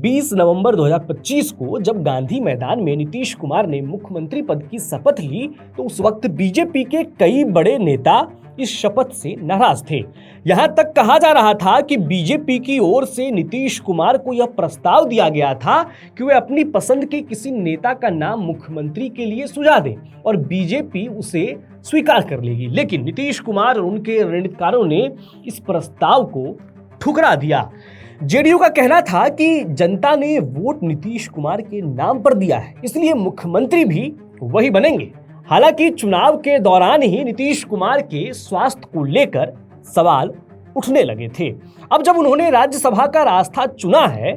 20 नवंबर 2025 को जब गांधी मैदान में नीतीश कुमार ने मुख्यमंत्री पद की शपथ ली तो उस वक्त बीजेपी के कई बड़े नेता इस शपथ से नाराज थे। यहां तक कहा जा रहा था कि बीजेपी की ओर से नीतीश कुमार को यह प्रस्ताव दिया गया था कि वे अपनी पसंद के किसी नेता का नाम मुख्यमंत्री के लिए सुझा दें और बीजेपी उसे स्वीकार कर लेगी। लेकिन नीतीश कुमार और उनके रणनीतिकारों ने इस प्रस्ताव को ठुकरा दिया। जेडीयू का कहना था कि जनता ने वोट नीतीश कुमार के नाम पर दिया है, इसलिए मुख्यमंत्री भी वही बनेंगे। हालांकि चुनाव के दौरान ही नीतीश कुमार के स्वास्थ्य को लेकर सवाल उठने लगे थे। अब जब उन्होंने राज्यसभा का रास्ता चुना है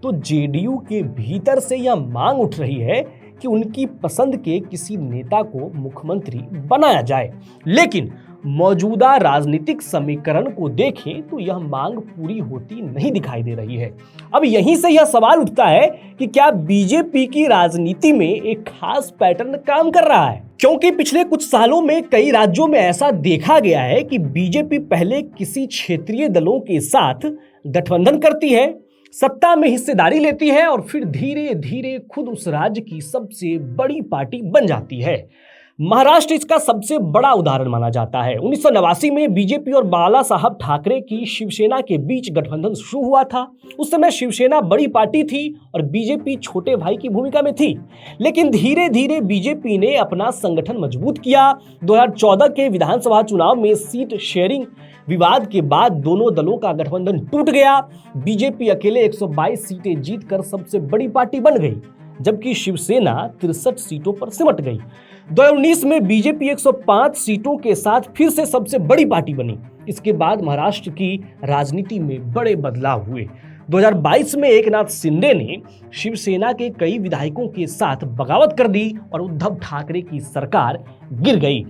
तो जेडीयू के भीतर से यह मांग उठ रही है कि उनकी पसंद के किसी नेता को मुख्यमंत्री बनाया जाए। लेकिन मौजूदा राजनीतिक समीकरण को देखें तो यह मांग पूरी होती नहीं दिखाई दे रही है। अब यहीं से यह सवाल उठता है कि क्या बीजेपी की राजनीति में एक खास पैटर्न काम कर रहा है, क्योंकि पिछले कुछ सालों में कई राज्यों में ऐसा देखा गया है कि बीजेपी पहले किसी क्षेत्रीय दलों के साथ गठबंधन करती है, सत्ता में हिस्सेदारी लेती है और फिर धीरे धीरे खुद उस राज्य की सबसे बड़ी पार्टी बन जाती है। महाराष्ट्र इसका सबसे बड़ा उदाहरण माना जाता है। 1989 में बीजेपी और बाला साहब ठाकरे की शिवसेना के बीच गठबंधन शुरू हुआ था। उस समय शिवसेना बड़ी पार्टी थी और बीजेपी छोटे भाई की भूमिका में थी। लेकिन धीरे धीरे बीजेपी ने अपना संगठन मजबूत किया। 2014 के विधानसभा चुनाव में सीट शेयरिंग विवाद के बाद दोनों दलों का गठबंधन टूट गया। बीजेपी अकेले 122 सीटें जीतकर सबसे बड़ी पार्टी बन गई, जबकि शिवसेना 63 सीटों पर सिमट गई। 2019 में बीजेपी 105 सीटों के साथ फिर से सबसे बड़ी पार्टी बनी। इसके बाद महाराष्ट्र की राजनीति में बड़े बदलाव हुए। 2022 में एकनाथ शिंदे ने शिवसेना के कई विधायकों के साथ बगावत कर दी और उद्धव ठाकरे की सरकार गिर गई।